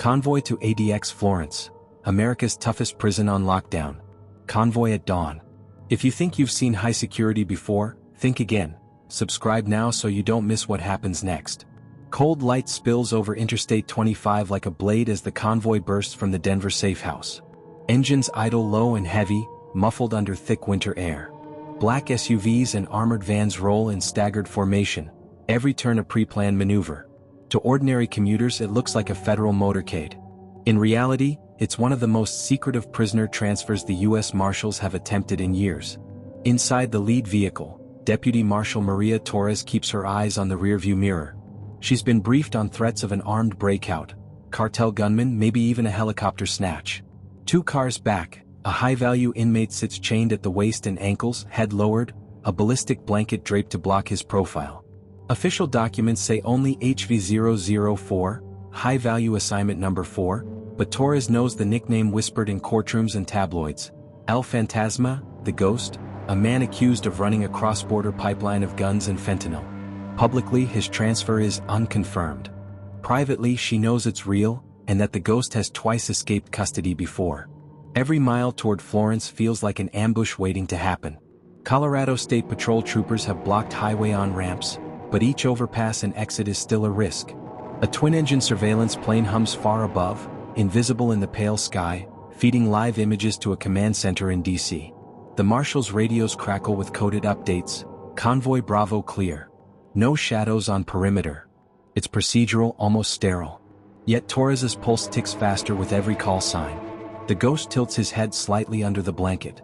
Convoy to ADX Florence, America's toughest prison on lockdown. Convoy at dawn. If you think you've seen high security before, think again. Subscribe now so you don't miss what happens next. Cold light spills over Interstate 25 like a blade as the convoy bursts from the Denver safe house. Engines idle low and heavy, muffled under thick winter air. Black SUVs and armored vans roll in staggered formation, every turn a pre-planned maneuver. To ordinary commuters it looks like a federal motorcade. In reality, it's one of the most secretive prisoner transfers the U.S. Marshals have attempted in years. Inside the lead vehicle, Deputy Marshal Maria Torres keeps her eyes on the rearview mirror. She's been briefed on threats of an armed breakout, cartel gunmen, maybe even a helicopter snatch. 2 cars back, a high-value inmate sits chained at the waist and ankles, head lowered, a ballistic blanket draped to block his profile. Official documents say only HV004, high-value assignment number 4, but Torres knows the nickname whispered in courtrooms and tabloids. El Fantasma, the Ghost, a man accused of running a cross-border pipeline of guns and fentanyl. Publicly, his transfer is unconfirmed. Privately, she knows it's real, and that the Ghost has twice escaped custody before. Every mile toward Florence feels like an ambush waiting to happen. Colorado State Patrol troopers have blocked highway on-ramps, but each overpass and exit is still a risk. A twin-engine surveillance plane hums far above, invisible in the pale sky, feeding live images to a command center in D.C. The Marshals' radios crackle with coded updates. Convoy Bravo clear. No shadows on perimeter. It's procedural, almost sterile. Yet Torres's pulse ticks faster with every call sign. The Ghost tilts his head slightly under the blanket.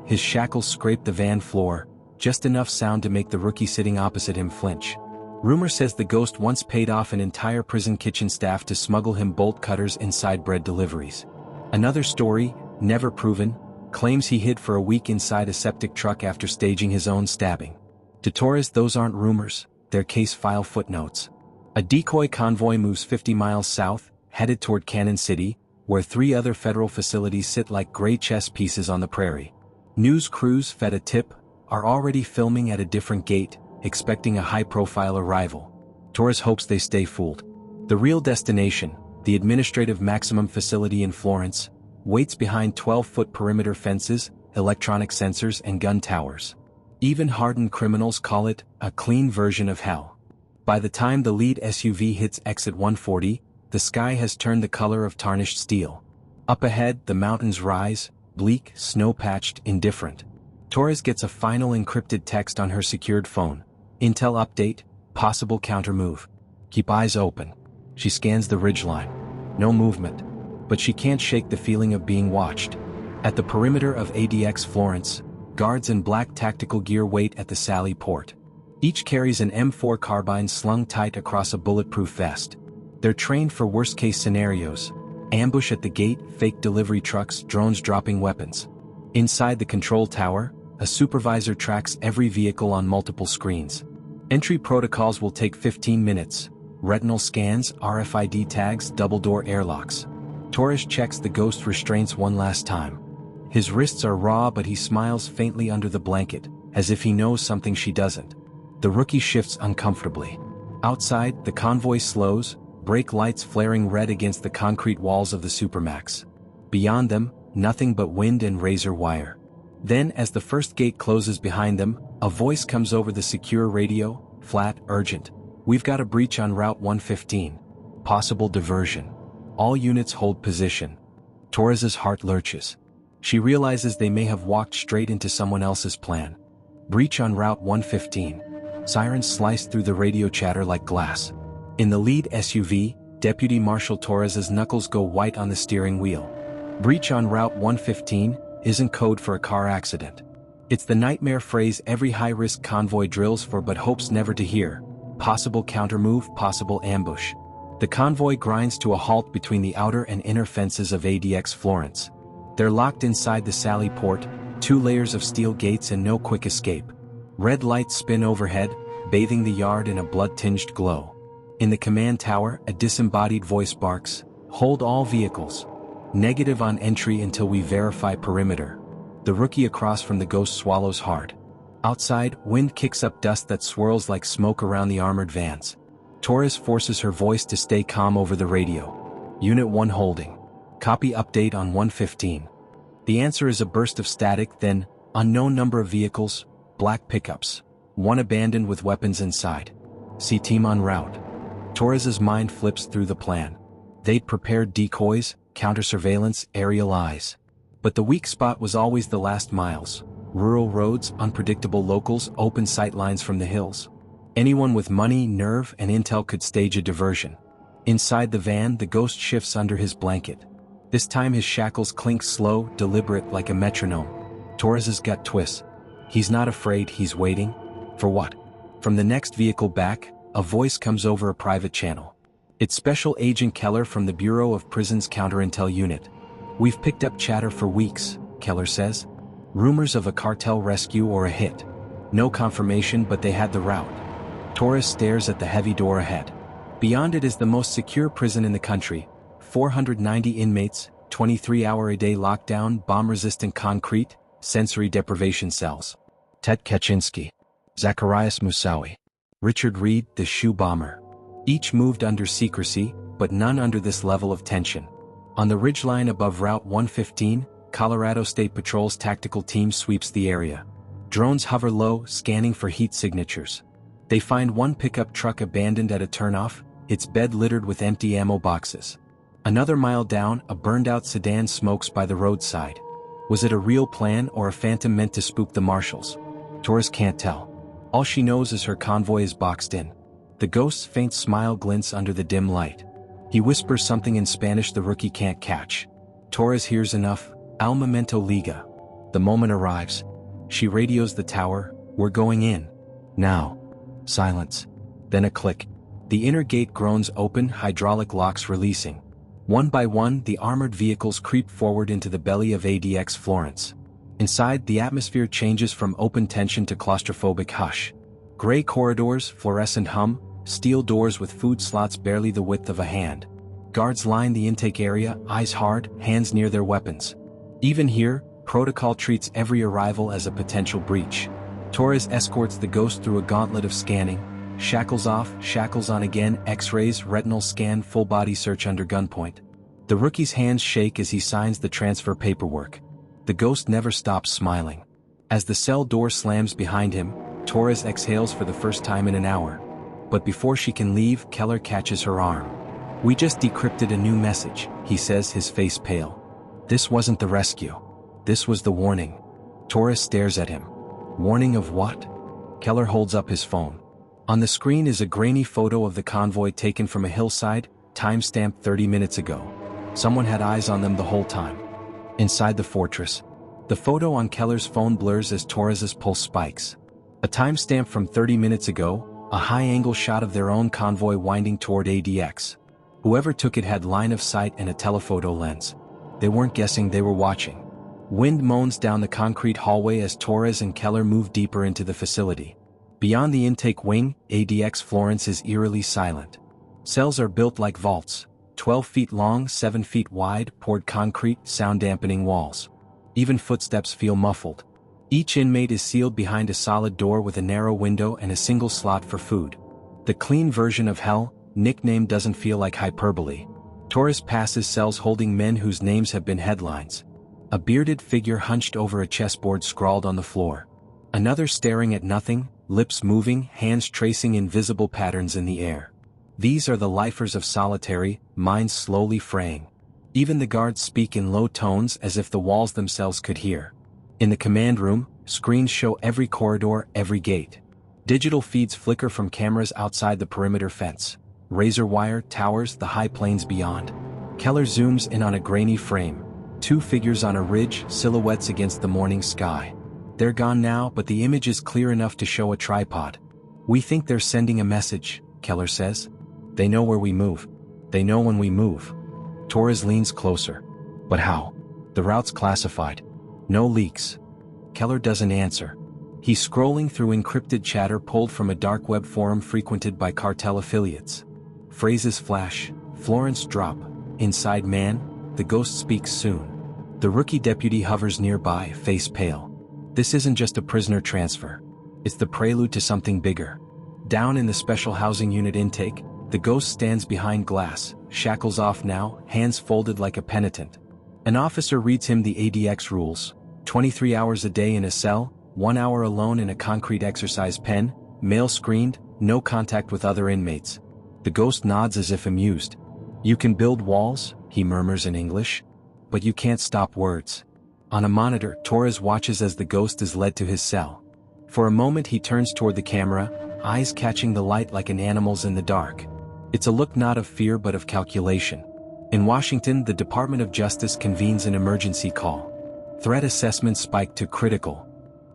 His shackles scrape the van floor, just enough sound to make the rookie sitting opposite him flinch. Rumor says the Ghost once paid off an entire prison kitchen staff to smuggle him bolt cutters inside bread deliveries. Another story, never proven, claims he hid for a week inside a septic truck after staging his own stabbing. To Torres, those aren't rumors, they're case file footnotes. A decoy convoy moves 50 miles south, headed toward Cannon City, where 3 other federal facilities sit like gray chess pieces on the prairie. News crews, fed a tip, are already filming at a different gate, expecting a high-profile arrival. Torres hopes they stay fooled. The real destination, the administrative maximum facility in Florence, waits behind 12-foot perimeter fences, electronic sensors and gun towers. Even hardened criminals call it a clean version of hell. By the time the lead SUV hits exit 140, the sky has turned the color of tarnished steel. Up ahead, the mountains rise, bleak, snow-patched, indifferent. Torres gets a final encrypted text on her secured phone. Intel update, possible countermove. Keep eyes open. She scans the ridgeline. No movement. But she can't shake the feeling of being watched. At the perimeter of ADX Florence, guards in black tactical gear wait at the Sally port. Each carries an M4 carbine slung tight across a bulletproof vest. They're trained for worst-case scenarios. Ambush at the gate, fake delivery trucks, drones dropping weapons. Inside the control tower, a supervisor tracks every vehicle on multiple screens. Entry protocols will take 15 minutes. Retinal scans, RFID tags, double-door airlocks. Torres checks the Ghost restraints one last time. His wrists are raw, but he smiles faintly under the blanket, as if he knows something she doesn't. The rookie shifts uncomfortably. Outside, the convoy slows, brake lights flaring red against the concrete walls of the Supermax. Beyond them, nothing but wind and razor wire. Then, as the first gate closes behind them, a voice comes over the secure radio, flat, urgent. We've got a breach on Route 115. Possible diversion. All units hold position. Torres's heart lurches. She realizes they may have walked straight into someone else's plan. Breach on Route 115. Sirens slice through the radio chatter like glass. In the lead SUV, Deputy Marshal Torres's knuckles go white on the steering wheel. Breach on Route 115 isn't code for a car accident. It's the nightmare phrase every high-risk convoy drills for but hopes never to hear. Possible countermove, possible ambush. The convoy grinds to a halt between the outer and inner fences of ADX Florence. They're locked inside the Sally port, 2 layers of steel gates and no quick escape. Red lights spin overhead, bathing the yard in a blood-tinged glow. In the command tower, a disembodied voice barks, "Hold all vehicles. Negative on entry until we verify perimeter." The rookie across from the Ghost swallows hard. Outside, wind kicks up dust that swirls like smoke around the armored vans. Torres forces her voice to stay calm over the radio. Unit 1 holding. Copy update on 115. The answer is a burst of static, then, unknown number of vehicles, black pickups. One abandoned with weapons inside. See team en route. Torres's mind flips through the plan. They'd prepared decoys, counter-surveillance, aerial eyes. But the weak spot was always the last miles. Rural roads, unpredictable locals, open sight lines from the hills. Anyone with money, nerve, and intel could stage a diversion. Inside the van, the ghost shifts under his blanket. This time his shackles clink slow, deliberate like a metronome. Torres's gut twists. He's not afraid, he's waiting. For what? From the next vehicle back, a voice comes over a private channel. It's Special Agent Keller from the Bureau of Prisons Counterintel Unit. We've picked up chatter for weeks, Keller says. Rumors of a cartel rescue or a hit. No confirmation, but they had the route. Torres stares at the heavy door ahead. Beyond it is the most secure prison in the country. 490 inmates, 23-hour-a-day lockdown, bomb-resistant concrete, sensory deprivation cells. Ted Kaczynski. Zacarias Moussaoui. Richard Reed, the shoe bomber. Each moved under secrecy, but none under this level of tension. On the ridgeline above Route 115, Colorado State Patrol's tactical team sweeps the area. Drones hover low, scanning for heat signatures. They find one pickup truck abandoned at a turnoff, its bed littered with empty ammo boxes. Another mile down, a burned-out sedan smokes by the roadside. Was it a real plan or a phantom meant to spook the Marshals? Torres can't tell. All she knows is her convoy is boxed in. The ghost's faint smile glints under the dim light. He whispers something in Spanish the rookie can't catch. Torres hears enough. Al momento liga. The moment arrives. She radios the tower. We're going in. Now. Silence. Then a click. The inner gate groans open, hydraulic locks releasing. One by one, the armored vehicles creep forward into the belly of ADX Florence. Inside, the atmosphere changes from open tension to claustrophobic hush. Gray corridors, fluorescent hum, steel doors with food slots barely the width of a hand. Guards line the intake area, eyes hard, hands near their weapons. Even here, protocol treats every arrival as a potential breach. Torres escorts the ghost through a gauntlet of scanning. Shackles off, shackles on again, x-rays, retinal scan, full-body search under gunpoint. The rookie's hands shake as he signs the transfer paperwork. The ghost never stops smiling. As the cell door slams behind him, Torres exhales for the first time in an hour. But before she can leave, Keller catches her arm. We just decrypted a new message, he says, his face pale. This wasn't the rescue. This was the warning. Torres stares at him. Warning of what? Keller holds up his phone. On the screen is a grainy photo of the convoy taken from a hillside, time-stamped 30 minutes ago. Someone had eyes on them the whole time. Inside the fortress. The photo on Keller's phone blurs as Torres's pulse spikes. A timestamp from 30 minutes ago, a high-angle shot of their own convoy winding toward ADX. Whoever took it had line of sight and a telephoto lens. They weren't guessing, they were watching. Wind moans down the concrete hallway as Torres and Keller move deeper into the facility. Beyond the intake wing, ADX Florence is eerily silent. Cells are built like vaults, 12 feet long, 7 feet wide, poured concrete, sound-dampening walls. Even footsteps feel muffled. Each inmate is sealed behind a solid door with a narrow window and a single slot for food. The clean version of hell, nickname, doesn't feel like hyperbole. Torres passes cells holding men whose names have been headlines. A bearded figure hunched over a chessboard scrawled on the floor. Another staring at nothing, lips moving, hands tracing invisible patterns in the air. These are the lifers of solitary, minds slowly fraying. Even the guards speak in low tones as if the walls themselves could hear. In the command room, screens show every corridor, every gate. Digital feeds flicker from cameras outside the perimeter fence. Razor wire towers the high plains beyond. Keller zooms in on a grainy frame. Two figures on a ridge, silhouettes against the morning sky. They're gone now, but the image is clear enough to show a tripod. We think they're sending a message, Keller says. They know where we move. They know when we move. Torres leans closer. But how? The route's classified. No leaks. Keller doesn't answer. He's scrolling through encrypted chatter pulled from a dark web forum frequented by cartel affiliates. Phrases flash. Florence drop. Inside man. The ghost speaks soon. The rookie deputy hovers nearby, face pale. This isn't just a prisoner transfer. It's the prelude to something bigger. Down in the special housing unit intake, The ghost stands behind glass, shackles off now, hands folded like a penitent. An officer reads him the ADX rules: 23 hours a day in a cell, 1 hour alone in a concrete exercise pen, male screened, no contact with other inmates. The ghost nods as if amused. "You can build walls," he murmurs in English. "But you can't stop words." On a monitor, Torres watches as the ghost is led to his cell. For a moment he turns toward the camera, eyes catching the light like an animal's in the dark. It's a look not of fear but of calculation. In Washington, the Department of Justice convenes an emergency call. Threat assessment spiked to critical.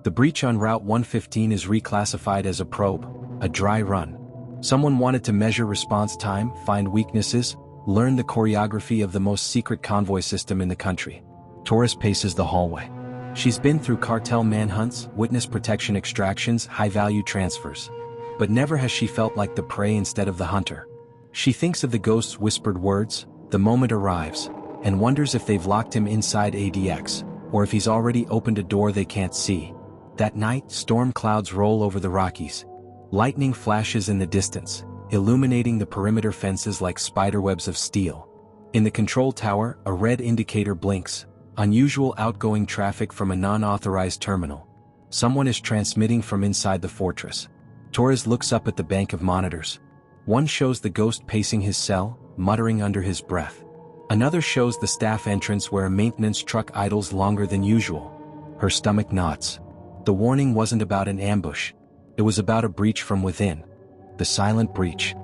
The breach on Route 115 is reclassified as a probe, a dry run. Someone wanted to measure response time, find weaknesses, learn the choreography of the most secret convoy system in the country. Torres paces the hallway. She's been through cartel manhunts, witness protection extractions, high-value transfers. But never has she felt like the prey instead of the hunter. She thinks of the ghost's whispered words, the moment arrives, and wonders if they've locked him inside ADX, or if he's already opened a door they can't see. That night, storm clouds roll over the Rockies. Lightning flashes in the distance, illuminating the perimeter fences like spiderwebs of steel. In the control tower, a red indicator blinks, unusual outgoing traffic from a non-authorized terminal. Someone is transmitting from inside the fortress. Torres looks up at the bank of monitors. One shows the ghost pacing his cell, muttering under his breath. Another shows the staff entrance where a maintenance truck idles longer than usual. Her stomach knots. The warning wasn't about an ambush. It was about a breach from within. The silent breach.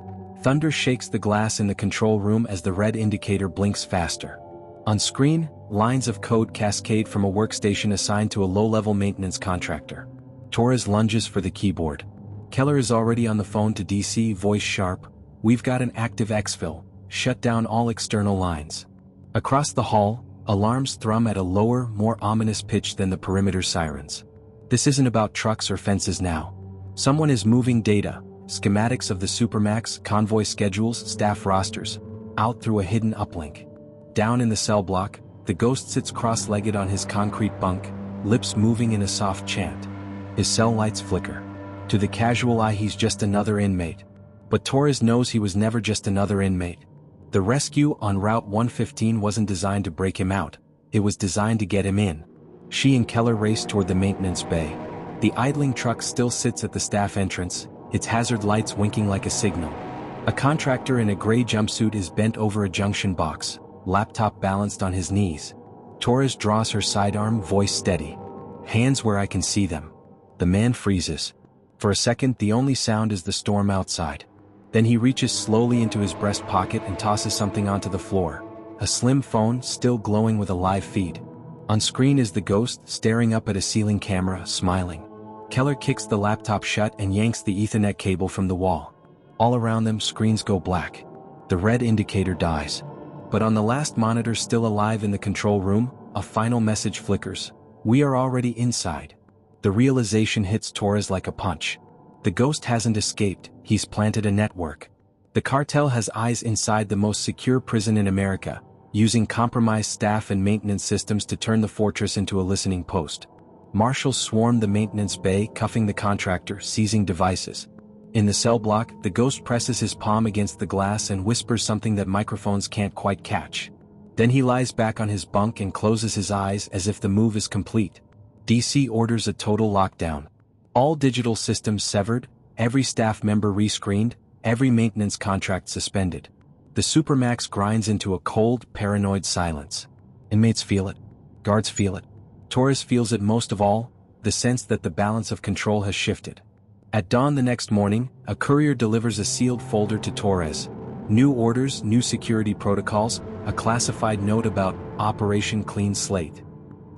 Thunder shakes the glass in the control room as the red indicator blinks faster. On screen, lines of code cascade from a workstation assigned to a low-level maintenance contractor. Torres lunges for the keyboard. Keller is already on the phone to DC, voice sharp. "We've got an active exfil. Shut down all external lines." Across the hall, alarms thrum at a lower, more ominous pitch than the perimeter sirens. This isn't about trucks or fences now. Someone is moving data, schematics of the Supermax, convoy schedules, staff rosters, out through a hidden uplink. Down in the cell block, the ghost sits cross-legged on his concrete bunk, lips moving in a soft chant. His cell lights flicker. To the casual eye he's just another inmate. But Torres knows he was never just another inmate. The rescue on Route 115 wasn't designed to break him out, it was designed to get him in. She and Keller race toward the maintenance bay. The idling truck still sits at the staff entrance, its hazard lights winking like a signal. A contractor in a gray jumpsuit is bent over a junction box, laptop balanced on his knees. Torres draws her sidearm, voice steady. "Hands where I can see them." The man freezes. For a second the only sound is the storm outside. Then he reaches slowly into his breast pocket and tosses something onto the floor. A slim phone, still glowing with a live feed. On screen is the ghost, staring up at a ceiling camera, smiling. Keller kicks the laptop shut and yanks the Ethernet cable from the wall. All around them, screens go black. The red indicator dies. But on the last monitor still alive in the control room, a final message flickers. "We are already inside." The realization hits Torres like a punch. The ghost hasn't escaped, he's planted a network. The cartel has eyes inside the most secure prison in America, using compromised staff and maintenance systems to turn the fortress into a listening post. Marshals swarm the maintenance bay, cuffing the contractor, seizing devices. In the cell block, the ghost presses his palm against the glass and whispers something that microphones can't quite catch. Then he lies back on his bunk and closes his eyes as if the move is complete. DC orders a total lockdown. All digital systems severed, every staff member rescreened, every maintenance contract suspended. The Supermax grinds into a cold, paranoid silence. Inmates feel it. Guards feel it. Torres feels it most of all, the sense that the balance of control has shifted. At dawn the next morning, a courier delivers a sealed folder to Torres. New orders, new security protocols, a classified note about Operation Clean Slate.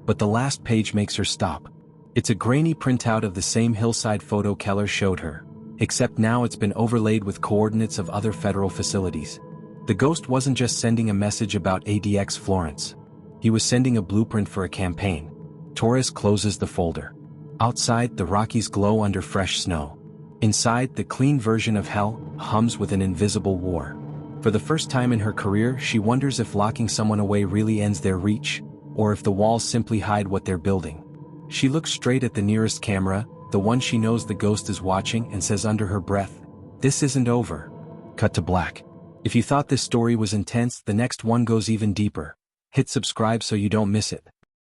But the last page makes her stop. It's a grainy printout of the same hillside photo Keller showed her, except now it's been overlaid with coordinates of other federal facilities. The ghost wasn't just sending a message about ADX Florence. He was sending a blueprint for a campaign. Torres closes the folder. Outside, the Rockies glow under fresh snow. Inside, the clean version of hell hums with an invisible war. For the first time in her career, she wonders if locking someone away really ends their reach, or if the walls simply hide what they're building. She looks straight at the nearest camera, the one she knows the ghost is watching, and says under her breath, "This isn't over." Cut to black. If you thought this story was intense, the next one goes even deeper. Hit subscribe so you don't miss it.